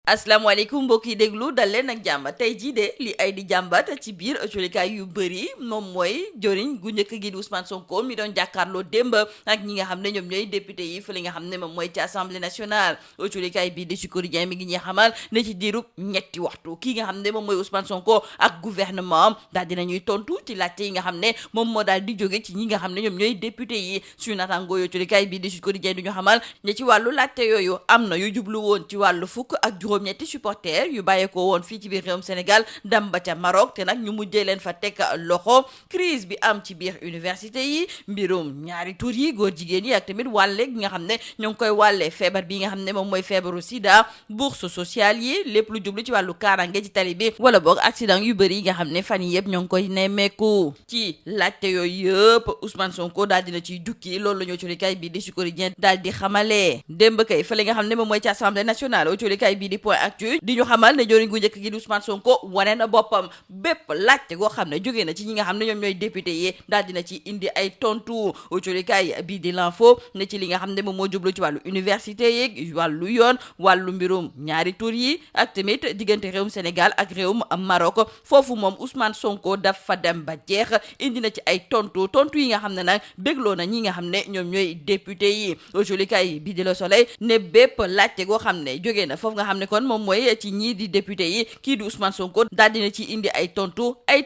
asalaamaaleykum mbokk yi déglu dal leen ak jàmm tey jii de li ay di jàmbat ci biir ëccolikaay yu bëri moom mooy joriñ gu njëkk gi di Ousmane Sonko mi doon jàkkaarloo démb ak ñi nga xam ne ñoom ñooy député yi fa li nga xam ne moom mooy ci assemblée nationale ëccolikaay bii di Sud Quotidien mi ngi ñuy xamal ne ci diirub ñetti waxtu kii nga xam ne moom mooy Ousmane Sonko ak gouvernement am daal dinañuy tontu ci laajte yi nga xam ne moom moo daal di jóge ci ñi nga xam ne ñoom ñooy député yi suñu naataangoo ëccolikaay bii di Sud Quotidien du ñu xamal ne ci wàllu laajte yooyu am na yu jublu woon ci wàllu fukk ak juróom-ñetti supporters yu bàyyeekoo woon fii ci biir réewum Sénégal dem ba ca Maroc te nag ñu mujjee leen fa teg loxo crise bi am ci biir université yi mbirum ñaari tur yi góor jigéen yi ak tamit wàlle gi nga xam ne ñoo ngi koy wàllee feebar bi nga xam ne moom mooy feebaru sida bourse sociale yi lépp lu jublu ci wàllu kaarange ci tali bi wala boog accident yu bëri yi nga xam ne fan yi yëpp ñoo ngi koy nemmeeku ci laajte yooyu yëpp Ousmane Sonko daal dina ciy jukki loolu la ñoo colikaay bii di Sud Quotidien daal di xamalee démb kay fële nga xam ne moom mooy ci assemblée nationale colikaay bii di Point Actu di ñu xamal ne joriñ gu njëkk gi di Ousmane Sonko wane na boppam bépp laajte goo xam ne jógee na ci ñi nga xam ne ñoom ñooy député yi daal dina ci indi ay tontu colikaay bii di l'info ne ci li nga xam ne moom moo jublu ci wàllu université yi wàllu yoon wàllu mbirum ñaari tur yi ak tamit diggante réewum Sénégal ak réewum Maroc foofu moom Ousmane Sonko dafa dem ba jeex indi na ci ay tontu yi nga xam ne nag bégloo na ñi nga xam ne ñoom ñooy député yi colikaay bii di Le Soleil ne bépp laajte goo xam ne jógee na foofu nga xam ne kon moom mooy ci ñii di député yi kii di Ousmane Sonko daal dina ci indi ay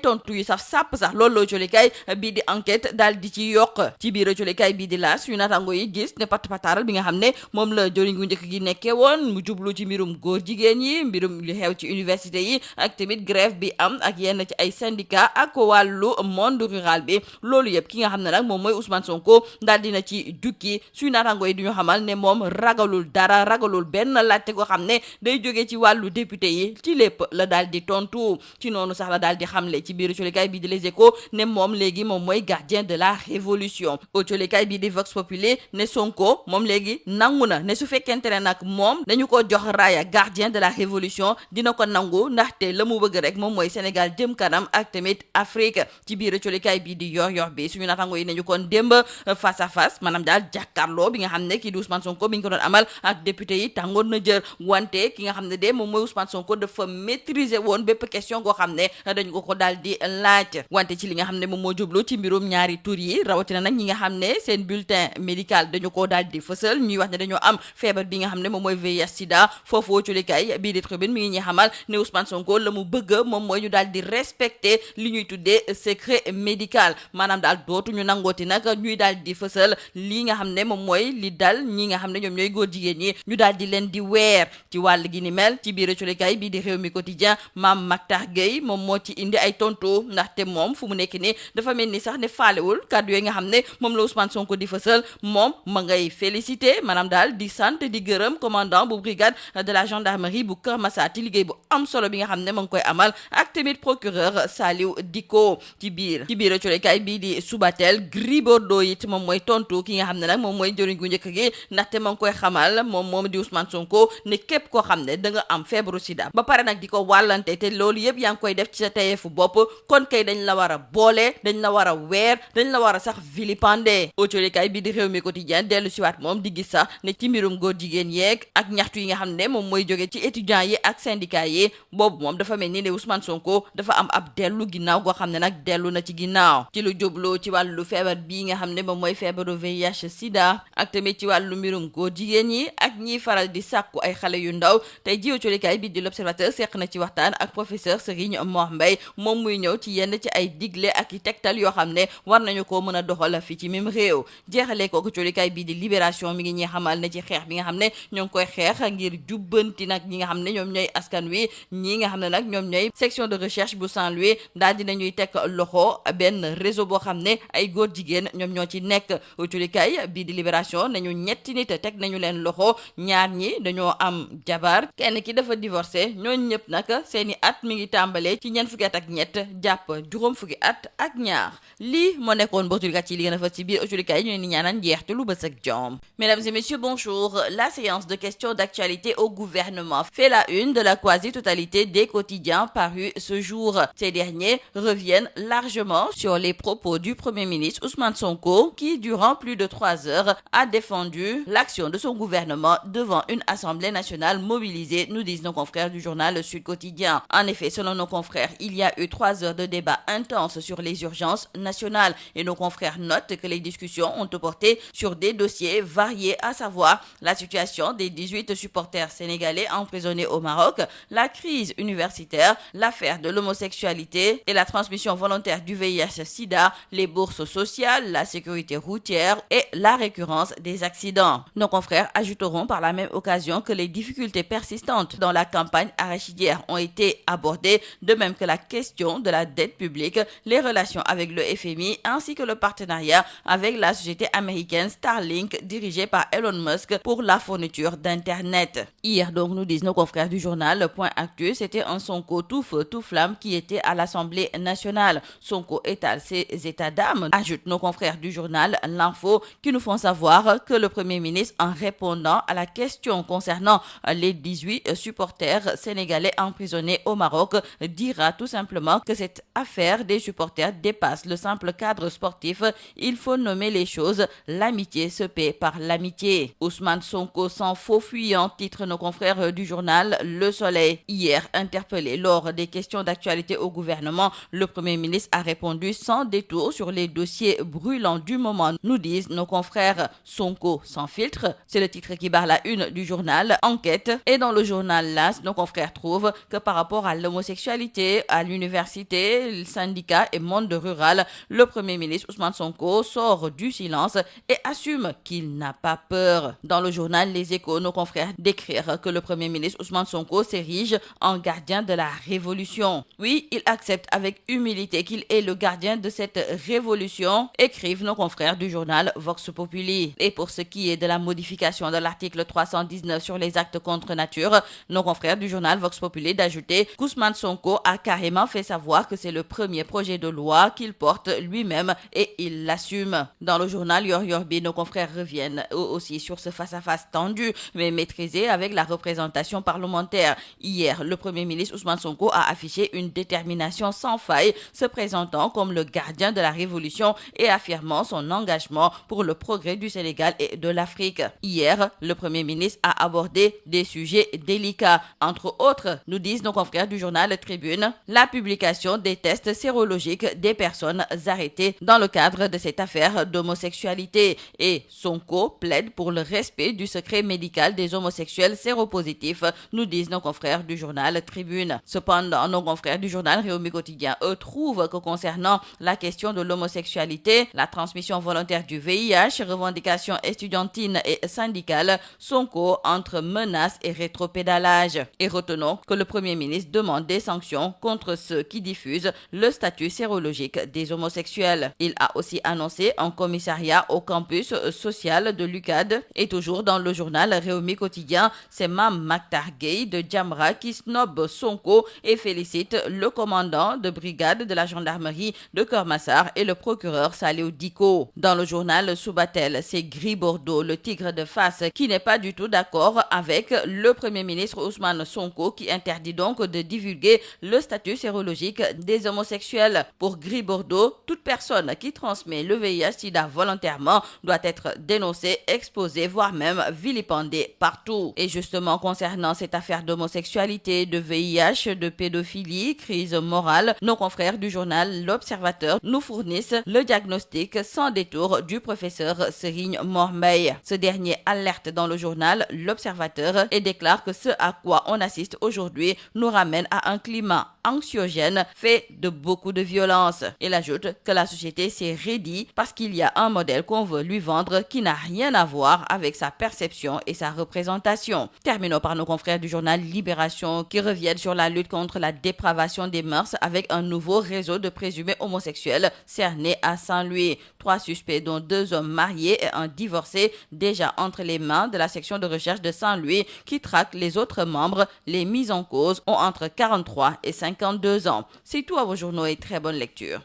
tontu yu saf sàpp sax loolu la colikaay bii di enquête daal di ci yokk ci biir colikaay bii di L'As yu naataango yi gis ne pataaral bi nga xam ne moom la joriñ gu njëkk gi nekkee woon mu jublu ci mbirum góor jigéen yi mbirum li xew ci université yi ak tamit grève bi am ak yenn ci ay syndicat ak wàllu monde rural bi loolu yëpp ki nga xam ne nag moom mooy Ousmane Sonko daal dina ci jukki suñu naataango yi du ñu xamal ne moom ragalul dara ragalul benn laajte goo xam ne day jógee ci wàllu député yi ci lépp la daal di tontu ci noonu sax la daal di xamle ci biir colikaay bii di Les Échos ne moom léegi moom mooy gardien de la révolution au colikaay bii di Vox Populi ne Sonko moom léegi nangu na ne su fekkente ne nag moom dañu ko jox raaya gardien de la révolution dina ko nangu ndaxte la mu bëgg rek moom mooy Sénégal jëm kanam ak tamit Afrique ci biir colikaay bii di yor bi suñu naataango yi nañu kon démb face à face maanaam daal jàkkaarloo bi nga xam ne kii di Ousmane Sonko bi ñu ko doon amal ak député yi tàngoon na jër wante ki nga xam ne de moom mooy Ousmane Sonko dafa maîtriser woon bépp question goo xam ne dañ ko daal di laaj wante ci li nga xam ne moom moo jublu ci mbirum ñaari tur yi rawatina nag ñi nga xam ne seen bulletin médical dañu ko daal di fësal ñuy wax ne dañoo am feebar bi nga xam ne moom mooy VIH sida foofu colikaay bii di Tribune mi ngi ñuy xamal ne Ousmane Sonko la mu bëgg moom mooy ñu daal di respecter li ñuy tuddee secret médical maanaam daal dootuñu nangooti nag ñuy daal di fësal li nga xam ne moom mooy li dal ñi nga xam ne ñoom ñooy góor jigéen ñi ñu daal di leen di weer ci wàll gi ni mel ci biir colikaay bii di Rewmi Quotidien Mame Mactar Gueye moom moo ci indi ay tontu ndaxte moom fu mu nekk ni dafa mel ni sax ne faalewul kàddu yooyu nga xam ne moom la Ousmane Sonko di fësal moom ma ngay félicité maanaam daal di sant di gërëm commandant bu brigade de la gendarmerie bu Kër Massar ci liggéey bu am solo bi nga xam ne ma ngi koy amal ak tamit procureur Saliou Dicko ci biir colikaay bii di Subatel Gris Bordeaux it moom mooy tontu ki nga xam ne nag moom mooy jëriñ gu njëkk gi ndaxte ma ngi koy xamal moom di Ousmane Sonko ne képp koo xam ne da nga am feebaru sida ba pare nag di ko wàllante te loolu yëpp yaa ngi koy def ci sa tayeefu bopp kon kay dañ la war a boole dañ la war a weer dañ la war a sax vilipender colikaay bii di Rewmi Quotidien dellu siwaat moom di gis sax ne ci mbirum góor jigéen yeeg ak ñaxtu yi nga xam ne moom mooy jóge ci étudiants yi ak syndicats yi boobu moom dafa mel ni ne Ousmane Sonko dafa am ab dellu ginnaaw goo xam ne nag dellu na ci ginnaaw ci lu jublu ci wàllu feebar bii nga xam ne moom mooy feebaru VIH sida ak tamit ci wàllu mbirum góor jigéen yi ak ñiy faral di sàkku ay xale yu ndaw tey jiw colikaay bi di l'Observateur seq na ci waxtaan ak professeur Serigne Mor Mbaye moom muy ñëw ci yenn ci ay digle ak i tegtal yoo xam ne war nañu ko mën a doxal fii ci mim réew jeexalee kooku colikaay bi di Libération mi ngi ñuy xamal ne ci xeex bi nga xam ne ñoo ngi koy xeex ngir jubbanti nag ñi nga xam ne ñoom ñooy askan wi ñi nga xam ne nag ñoom ñooy section de recherche bu Saint-Louis daal dinañuy teg loxo benn réseau boo xam ne ay góor jigéen ñoom ñoo ci nekk colikaay bii di Libération nañu ñetti nit teg nañu leen loxo ñaar ñi dañoo am jabar kenn ki dafa divorcé ñooñu ñëpp nag seeni at mi ngi tàmbalee ci ñeent fukki at ak ñett jàpp juróom fukki at ak ñaar lii moo nekkoon mbokk yi li gën a fës ci biir colikaay ñu leen di ñaanal njeexte lu bës ak jom. Mesdames et messieurs, bonjour. La séance de questions d'actualité au gouvernement fait la une de la quasi-totalité des quotidiens parus ce jour. Ces derniers reviennent largement sur les propos du Premier ministre Ousmane Sonko qui, durant plus de 3 heures, a défendu l'action de son gouvernement devant une Assemblée nationale mobilisée mobilisés, nous disent nos confrères du journal Sud Quotidien. En effet, selon nos confrères, il y a eu 3 heures de débat intense sur les urgences nationales et nos confrères notent que les discussions ont porté sur des dossiers variés, à savoir la situation des 18 supporters sénégalais emprisonnés au Maroc, la crise universitaire, l'affaire de l'homosexualité et la transmission volontaire du VIH/SIDA, les bourses sociales, la sécurité routière et la récurrence des accidents. Nos confrères ajouteront par la même occasion que les difficultés persistantes dans la campagne arachidière ont été abordées, de même que la question de la dette publique, les relations avec le FMI ainsi que le partenariat avec la société américaine Starlink dirigée par Elon Musk pour la fourniture d'Internet. Hier donc, nous disent nos confrères du journal Point Actu, c'était un Sonko tout feu tout flamme qui était à l'Assemblée nationale. Sonko étale ses états d'âme, ajoutent nos confrères du journal L'Info, qui nous font savoir que le Premier ministre, en répondant à la question concernant les 18 supporters sénégalais emprisonnés au Maroc, dira tout simplement que cette affaire des supporters dépasse le simple cadre sportif. Il faut nommer les choses. L'amitié se paie par l'amitié. Ousmane Sonko sans faux fuyant, titre nos confrères du journal Le Soleil. Hier, interpellé lors des questions d'actualité au gouvernement, le Premier ministre a répondu sans détour sur les dossiers brûlants du moment, nous disent nos confrères. Sonko sans filtre, c'est le titre qui barre la une du journal Enquête. Et dans le journal LAS, nos confrères trouvent que par rapport à l'homosexualité, à l'université, le syndicat et monde rural, le Premier ministre Ousmane Sonko sort du silence et assume qu'il n'a pas peur. Dans le journal Les Échos, nos confrères décrivent que le Premier ministre Ousmane Sonko s'érige en gardien de la révolution. Oui, il accepte avec humilité qu'il est le gardien de cette révolution, écrivent nos confrères du journal Vox Populi. Et pour ce qui est de la modification de l'article 319 sur les actes contre nature, nos confrères du journal Vox Populi d'ajouter qu'Ousmane Sonko a carrément fait savoir que c'est le premier projet de loi qu'il porte lui-même et il l'assume. Dans le journal Yor Yorbi, nos confrères reviennent eux aussi sur ce face-à-face tendu mais maîtrisé avec la représentation parlementaire. Hier, le Premier ministre Ousmane Sonko a affiché une détermination sans faille, se présentant comme le gardien de la révolution et affirmant son engagement pour le progrès du Sénégal et de l'Afrique. Hier, le Premier ministre a abordé des sujets délicats. Entre autres, nous disent nos confrères du journal Tribune, la publication des tests sérologiques des personnes arrêtées dans le cadre de cette affaire d'homosexualité. Et Sonko plaide pour le respect du secret médical des homosexuels séropositifs, nous disent nos confrères du journal Tribune. Cependant, nos confrères du journal Réumi Quotidien, eux, trouvent que concernant la question de l'homosexualité, la transmission volontaire du VIH, revendications estudiantines et syndicales, Sonko entre menaces et rétropédalage. Et retenons que le Premier ministre demande des sanctions contre ceux qui diffusent le statut sérologique des homosexuels. Il a aussi annoncé un commissariat au campus social de l'UCAD. Et toujours dans le journal Réumi Quotidien, c'est Mame Mactar Gueye de Jamra qui snobe Sonko et félicite le commandant de brigade de la gendarmerie de Keur Massar et le procureur Saliou Dicko. Dans le journal Subatel, c'est Gris Bordeaux, le tigre de Fass, qui n'est pas du tout d'accord avec le Premier ministre Ousmane Sonko qui interdit donc de divulguer le statut sérologique des homosexuels. Pour Gris Bordeaux, toute personne qui transmet le VIH/SIDA volontairement doit être dénoncée, exposée, voire même vilipendée partout. Et justement, concernant cette affaire d'homosexualité, de VIH, de pédophilie, crise morale, nos confrères du journal L'Observateur nous fournissent le diagnostic sans détour du professeur Serigne Mor Mbaye. Ce dernier alerte dans le journal L'Observateur et déclare que ce à quoi on assiste aujourd'hui nous ramène à un climat anxiogène fait de beaucoup de violence. Il ajoute que la société s'est raidie parce qu'il y a un modèle qu'on veut lui vendre qui n'a rien à voir avec sa perception et sa représentation. Terminons par nos confrères du journal Libération qui reviennent sur la lutte contre la dépravation des mœurs avec un nouveau réseau de présumés homosexuels cerné à Saint-Louis. 3 suspects dont 2 hommes mariés et un divorcé déjà entre les mains de la section de recherche de Saint-Louis qui traque les autres membres. Les mises en cause ont entre 43 et 52 ans. C'est tout à vos journaux et très bonne lecture.